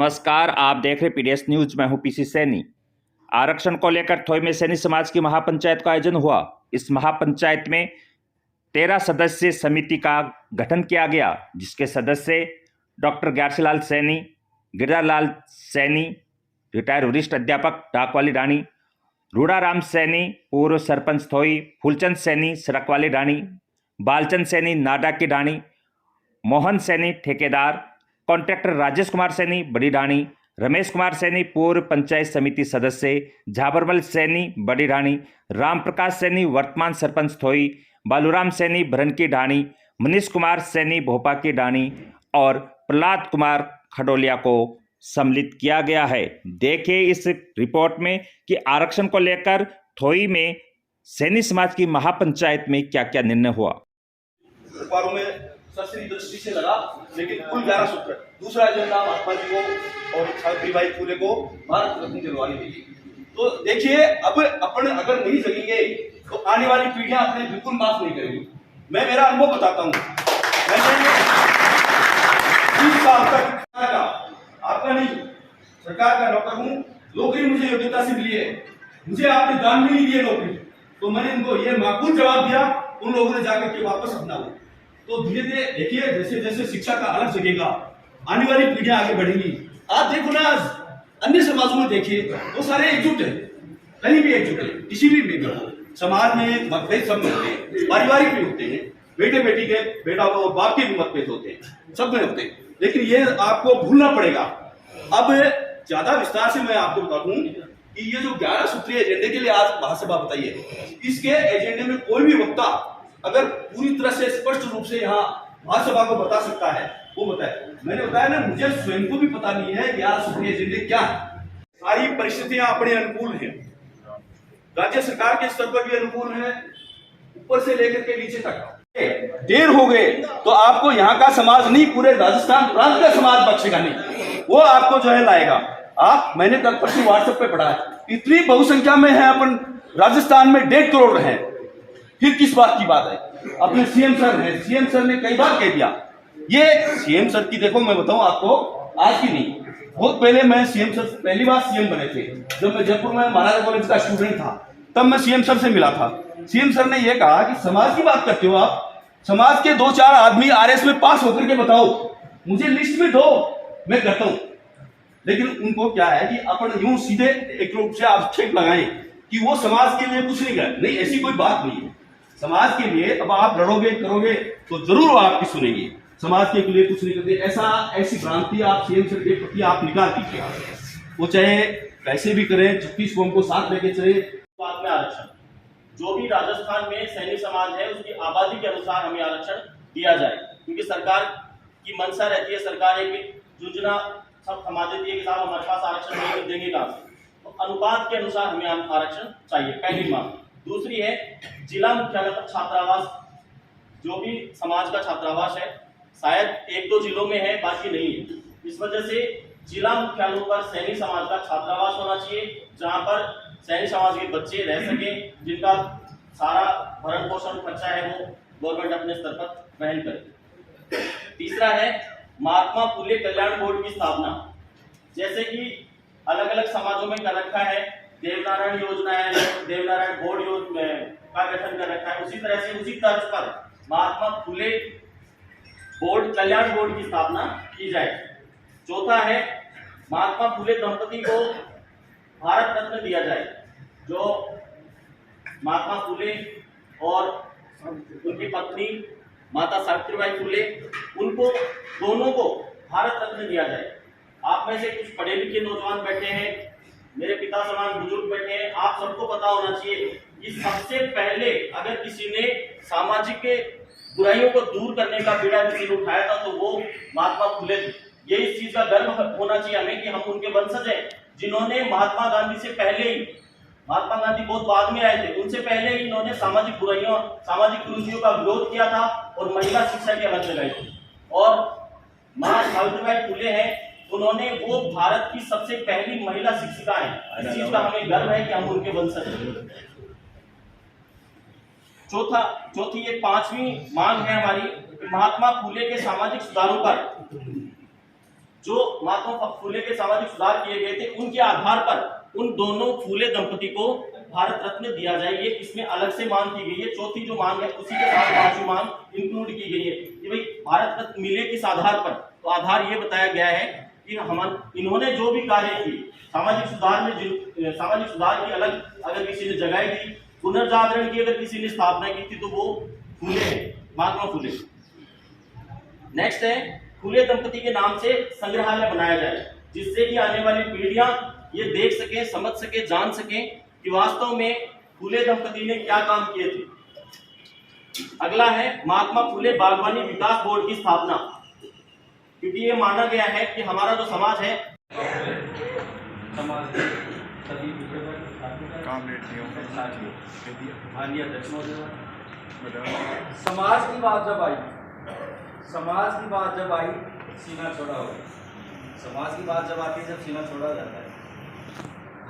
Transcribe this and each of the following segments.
नमस्कार, आप देख रहे पीडीएस न्यूज। मैं हूं पीसी सैनी। आरक्षण को लेकर थोई में सैनी समाज की महापंचायत का आयोजन हुआ। इस महापंचायत में 13 सदस्य समिति का गठन किया गया, जिसके सदस्य डॉक्टर ग्यारसीलाल सैनी, गिरिरालाल सैनी, रिटायर वरिष्ठ अध्यापक डाकवाली रानी, रूढ़ाराम सैनी पूर्व सरपंच थोई, फूलचंद सैनी सरकवाली रानी, बालचंद सैनी नाडा की रानी, मोहन सैनी ठेकेदार, कॉन्ट्रैक्टर राजेश कुमार सैनी बड़ी रानी, रमेश कुमार सैनी पूर्व पंचायत समिति सदस्य, झाबरमल सैनी बड़ी रानी, राम प्रकाश सैनी वर्तमान सरपंच थोई, बालूराम सैनी भरन की ढाणी, मनीष कुमार सैनी भोपा की ढाणी और प्रहलाद कुमार खडोलिया को सम्मिलित किया गया है। देखिए इस रिपोर्ट में कि आरक्षण को लेकर थोई में सैनी समाज की महापंचायत में क्या क्या निर्णय हुआ। सबसे दृष्टि से लगा, लेकिन कुल 11 सूत्र। दूसरा एजेंडा महात्मा जी को और सावित्रीबाई फुले को भारत रत्न दिलवानी थी। तो देखिए, अब अपन अगर नहीं जगेंगे तो आने वाली पीढ़ियां अपने बिल्कुल माफ नहीं करेंगी। मैं मेरा अनुभव बताता हूँ। मैंने 30 साल तक आपका नहीं, सरकार का नौकर हूँ। नौकरी मुझे योग्यता से मिली है, मुझे आपने दान में नहीं दिए नौकरी, तो मैंने इनको ये माकूल जवाब दिया। उन लोगों ने जाकर के वापस अपना हुआ। तो धीरे धीरे देखिए, जैसे जैसे शिक्षा का अलग जगेगा, आने वाली पीढ़ियां आगे बढ़ेंगी। आप देखो ना, आज अन्य समाजों में देखिए, वो सारे एकजुट है, कहीं भी एकजुट है, किसी भी समाज में मतभेद सब में होते हैं, पारिवारिक भी होते हैं, बेटे बेटी के, बेटा और बाप के भी मतभेद होते हैं, सब में होते हैं। लेकिन ये आपको भूलना पड़ेगा। अब ज्यादा विस्तार से मैं आपको बता दूं कि ये जो 11 सूत्रीय एजेंडे के लिए आज महासभा बताइए, इसके एजेंडे में कोई भी वक्ता अगर पूरी तरह से स्पष्ट रूप से यहाँ महासभा को बता सकता है, वो बताए। मैंने बताया ना, मुझे स्वयं को भी पता नहीं है 11 सूत्रीय एजेंडे क्या है। सारी परिस्थितियां अपने अनुकूल हैं, राज्य सरकार के स्तर पर भी अनुकूल है, ऊपर से लेकर के नीचे तक। देर हो गए तो आपको यहाँ का समाज नहीं, पूरे राजस्थान प्रांत का समाज बख्शेगा नहीं, वो आपको जो है लाएगा। आप, मैंने कल परसों व्हाट्सएप पे पढ़ा है, इतनी बहुसंख्या में है अपन राजस्थान में, 1.5 करोड़ है, फिर किस बात की बात है। अपने सीएम सर है, सीएम सर ने कई बार कह दिया। ये सीएम सर की देखो, मैं बताऊं आपको, आज की नहीं, बहुत पहले मैं सीएम सर पहली बार सीएम बने थे, जब मैं जयपुर में महाराजा कॉलेज का स्टूडेंट था, तब मैं सीएम सर से मिला था। सीएम सर ने यह कहा कि समाज की बात करते हो आप, समाज के 2-4 आदमी आरएस में पास होकर के बताओ, मुझे लिस्ट में दो, मैं करता हूं। लेकिन उनको क्या है कि अपन यूं सीधे एक रूप से आक्षेप लगाएं कि वो समाज के लिए कुछ नहीं कर, नहीं, ऐसी कोई बात नहीं है। समाज के लिए अब आप लड़ोगे करोगे तो जरूर वो आपकी सुनेंगे, समाज के लिए कुछ नहीं करते, ऐसी भ्रांति आप सीएम सर के प्रति आप निकाल दीजिए। वो चाहे कैसे भी करें, 36 कौम को साथ लेके चले। बाद में आरक्षण, जो भी राजस्थान में सैनी समाज है, उसकी आबादी के अनुसार हमें आरक्षण दिया जाए, क्योंकि सरकार की मंशा रहती है, सरकार एक योजना सब थमा देती है कि साहब हमारे पास आरक्षण नहीं, देंगे कहां से। तो अनुपात के अनुसार हमें आरक्षण चाहिए, पहली मांग। दूसरी है जिला मुख्यालय पर छात्रावास, जो भी समाज का छात्रावास है, शायद 1-2 जिलों में है, बाकी नहीं है। इस वजह से जिला मुख्यालयों पर सैनी समाज का छात्रावास होना चाहिए, जहां पर सैनी समाज के बच्चे रह सके, जिनका सारा भरण पोषण खर्चा है वो गवर्नमेंट अपने स्तर पर वहन करे। तीसरा है महात्मा फुले कल्याण बोर्ड की स्थापना। जैसे कि अलग अलग समाजों में कर रखा है, देवनारायण योजना है, देवनारायण बोर्ड योजना का गठन कर रखा है, उसी तरह से उसी तर्ज पर महात्मा फुले बोर्ड, कल्याण बोर्ड की स्थापना की जाए। चौथा है महात्मा फुले दंपति को भारत रत्न दिया जाए। जो महात्मा फुले और उनकी पत्नी माता सावित्रीबाई फुले, उनको दोनों को भारत रत्न दिया जाए। आप में से कुछ पढ़े लिखे नौजवान बैठे हैं, मेरे पिता समान बुजुर्ग बैठे हैं, आप सबको पता होना चाहिए कि सबसे पहले अगर किसी ने सामाजिक बुराइयों को दूर करने का बीड़ा किसी ने उठाया था तो वो महात्मा फुले थे। ये इस चीज का गर्व होना चाहिए हमें कि हम उनके वंशज हैं, जिन्होंने महात्मा गांधी से पहले ही, महात्मा गांधी बहुत बाद में आए थे, उनसे पहले ही इन्होंने सामाजिक बुराइयों, सामाजिक कुरीतियों का विरोध किया था और महिला शिक्षा की अलग जगाई थी। और मां सावित्रीबाई फुले हैं, उन्होंने वो भारत की सबसे पहली महिला शिक्षिका है। इस चीज का हमें गर्व है कि हम उनके वंशज हैं। चौथी ये 5वीं मांग है हमारी, महात्मा फुले के सामाजिक सुधारों पर जो महात्मा फुले के सामाजिक सुधार किए गए थे उनके आधार पर उन दोनों फुले दंपति को भारत रत्न दिया जाए। ये इसमें अलग से मांग की गई है। चौथी जो मांग है उसी के साथ पांचवी मांग इंक्लूड की गई है कि भाई भारत रत्न मिले किस आधार पर। तो आधार ये बताया गया है कि इन्होंने जो भी कार्य किए सामाजिक सुधार में, सामाजिक सुधार की अलग अगर किसी ने जगह दी, पुनर्जागरण की अगर किसी ने स्थापना की थी तो वो फुले है, महात्मा फुले। नेक्स्ट है फुले दंपति के नाम से संग्रहालय बनाया जाए जिससे कि आने वाली पीढ़ियां ये देख सके, समझ सके, जान सके कि वास्तव में फुले दंपति ने क्या काम किए थे। अगला है महात्मा फुले बागवानी विकास बोर्ड की स्थापना, क्योंकि ये माना गया है कि हमारा जो समाज है समाज की बात जब आई, समाज की बात जब आई, सीना छोड़ा हो गया। समाज की बात जब आती है, जब सीना छोड़ा जाता है,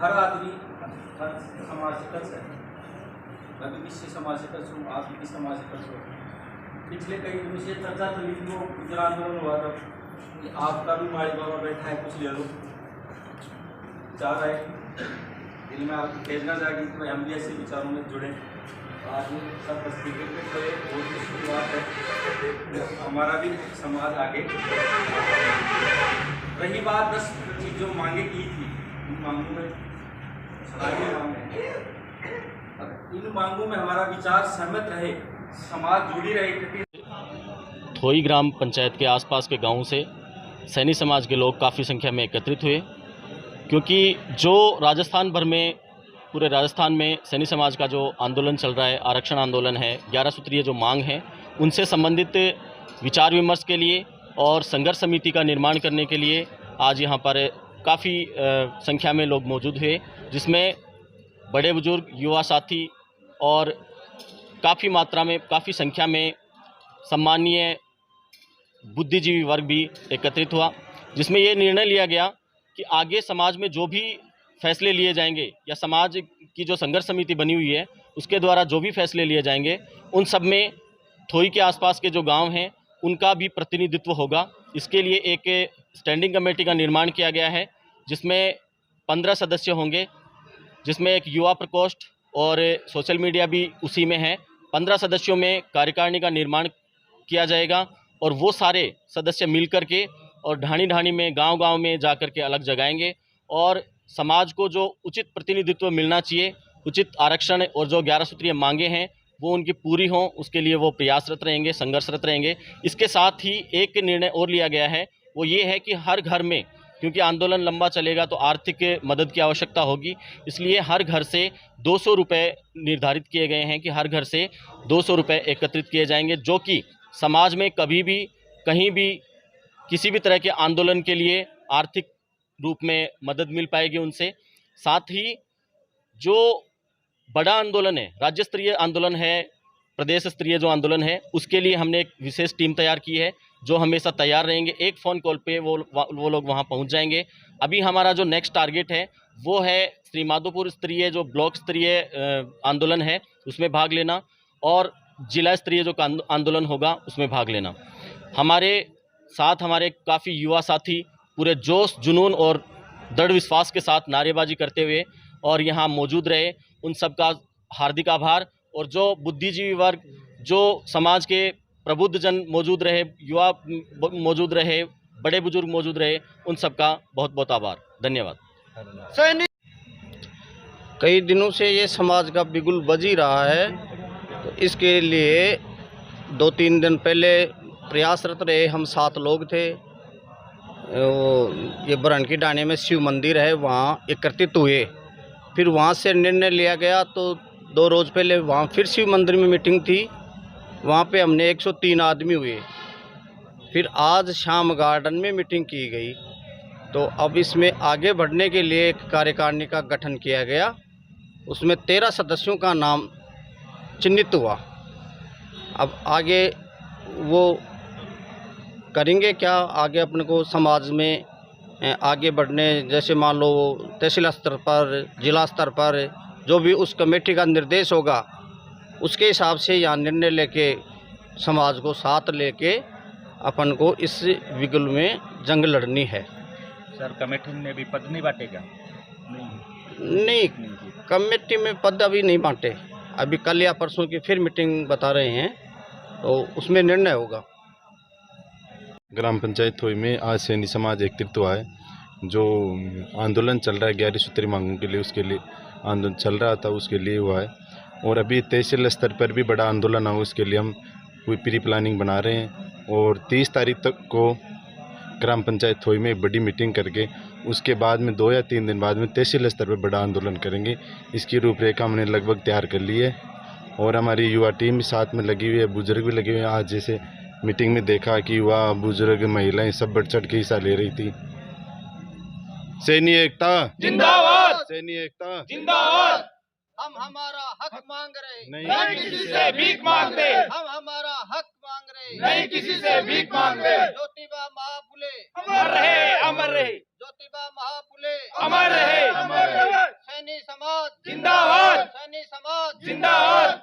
हर आदमी हर समाज से कर्ज है। मैं भी किसी समाज से कर्ज हूँ, आप भी किस समाज से कर्ज हो। पिछले कई दिनों से चर्चा चली थी, वो गुजरात आंदोलन हुआ था कि आपका भी माई बाबा बैठा है, कुछ ले लो। चाह रहे दिल में आपको भेजना जाएगी कि भाई हम भी ऐसे विचारों में जुड़े। आज सब स्पीकर पे तो बहुत ही शुरुआत है, हमारा भी समाज आगे। रही बात 10 चीज़ जो मांगे की थी, इन मांगों में सराहनीय मांग है। अब इन मांगों में हमारा विचार सहमत रहे, समाज जुड़ी रहे, क्योंकि थोई ग्राम पंचायत के आसपास के गांवों से सैनी समाज के लोग काफ़ी संख्या में एकत्रित हुए, क्योंकि जो राजस्थान भर में, पूरे राजस्थान में सैनी समाज का जो आंदोलन चल रहा है, आरक्षण आंदोलन है, 11 सूत्रीय जो मांग है, उनसे संबंधित विचार विमर्श के लिए और संघर्ष समिति का निर्माण करने के लिए आज यहाँ पर काफ़ी संख्या में लोग मौजूद हुए, जिसमें बड़े बुजुर्ग, युवा साथी और काफ़ी मात्रा में, काफ़ी संख्या में सम्मानीय बुद्धिजीवी वर्ग भी एकत्रित हुआ, जिसमें ये निर्णय लिया गया कि आगे समाज में जो भी फैसले लिए जाएंगे या समाज की जो संघर्ष समिति बनी हुई है उसके द्वारा जो भी फैसले लिए जाएंगे, उन सब में थोई के आसपास के जो गांव हैं उनका भी प्रतिनिधित्व होगा। इसके लिए एक स्टैंडिंग कमेटी का निर्माण किया गया है, जिसमें 15 सदस्य होंगे, जिसमें एक युवा प्रकोष्ठ और सोशल मीडिया भी उसी में है। 15 सदस्यों में कार्यकारिणी का निर्माण किया जाएगा और वो सारे सदस्य मिल कर के और ढाणी ढाणी में, गांव-गांव में जा कर के अलग जगाएंगे और समाज को जो उचित प्रतिनिधित्व मिलना चाहिए, उचित आरक्षण और जो 11 सूत्रीय मांगे हैं वो उनकी पूरी हों, उसके लिए वो प्रयासरत रहेंगे, संघर्षरत रहेंगे। इसके साथ ही एक निर्णय और लिया गया है, वो ये है कि हर घर में, क्योंकि आंदोलन लंबा चलेगा तो आर्थिक मदद की आवश्यकता होगी, इसलिए हर घर से 200 रुपये निर्धारित किए गए हैं कि हर घर से 200 रुपये एकत्रित किए जाएंगे, जो कि समाज में कभी भी, कहीं भी, किसी भी तरह के आंदोलन के लिए आर्थिक रूप में मदद मिल पाएगी उनसे। साथ ही जो बड़ा आंदोलन है, राज्य स्तरीय आंदोलन है, प्रदेश स्तरीय जो आंदोलन है, उसके लिए हमने एक विशेष टीम तैयार की है जो हमेशा तैयार रहेंगे। एक फ़ोन कॉल पे वो लोग वहाँ पहुँच जाएंगे। अभी हमारा जो नेक्स्ट टारगेट है वो है श्री माधोपुर स्तरीय जो ब्लॉक स्तरीय आंदोलन है उसमें भाग लेना और जिला स्तरीय जो आंदोलन होगा उसमें भाग लेना। हमारे साथ हमारे काफ़ी युवा साथी पूरे जोश, जुनून और दृढ़ विश्वास के साथ नारेबाजी करते हुए और यहाँ मौजूद रहे, उन सब का हार्दिक आभार। और जो बुद्धिजीवी वर्ग, जो समाज के प्रबुद्ध जन मौजूद रहे, युवा मौजूद रहे, बड़े बुजुर्ग मौजूद रहे, उन सब का बहुत बहुत आभार, धन्यवाद। कई दिनों से ये समाज का बिगुल बज ही रहा है, तो इसके लिए 2-3 दिन पहले प्रयासरत रहे। हम 7 लोग थे, ये बरहन की डाणी में शिव मंदिर है, वहाँ एकत्रित हुए। फिर वहाँ से निर्णय लिया गया, तो 2 रोज़ पहले वहाँ फिर शिव मंदिर में मीटिंग थी, वहाँ पे हमने 103 आदमी हुए। फिर आज शाम गार्डन में मीटिंग की गई। तो अब इसमें आगे बढ़ने के लिए एक कार्यकारिणी का गठन किया गया, उसमें 13 सदस्यों का नाम चिन्हित हुआ। अब आगे वो करेंगे क्या, आगे अपने को समाज में आगे बढ़ने, जैसे मान लो तहसील स्तर पर, जिला स्तर पर जो भी उस कमेटी का निर्देश होगा उसके हिसाब से यहाँ निर्णय लेके समाज को साथ लेके अपन को इस विगुल में जंग लड़नी है। सर कमेटी ने भी पद नहीं बांटे क्या? नहीं, कमेटी में पद अभी नहीं बांटे, अभी कल या परसों की फिर मीटिंग बता रहे हैं, तो उसमें निर्णय होगा। ग्राम पंचायत थोई में आज सैनी समाज एकत्रित हुआ है। जो आंदोलन चल रहा है 11 सूत्री मांगों के लिए, उसके लिए आंदोलन चल रहा था, उसके लिए हुआ है। और अभी तहसील स्तर पर भी बड़ा आंदोलन हो, उसके लिए हम कोई प्री प्लानिंग बना रहे हैं। और 30 तारीख तक को ग्राम पंचायत थोई में एक बड़ी मीटिंग करके उसके बाद में 2 या 3 दिन बाद में तहसील स्तर पर बड़ा आंदोलन करेंगे। इसकी रूपरेखा हमने लगभग तैयार कर ली है और हमारी युवा टीम भी साथ में लगी हुई है, बुजुर्ग भी लगे हुए हैं। आज जैसे मीटिंग में देखा कि युवा, बुजुर्ग, महिलाएं सब बढ़ चढ़ के हिस्सा ले रही थी। सैनी एकता जिंदाबाद, सैनी एकता जिंदाबाद। हम हमारा हक मांग रहे, नहीं किसी से भीख मांगते, हम हमारा हक मांग रहे, नहीं किसी से भीख मांगते। ज्योतिबा महाफुले अमर रहे, अमर रहे, ज्योतिबा महाफुले अमर रहे, अमर रहे। सैनी समाज जिंदाबाद, सैनी समाज जिंदाबाद।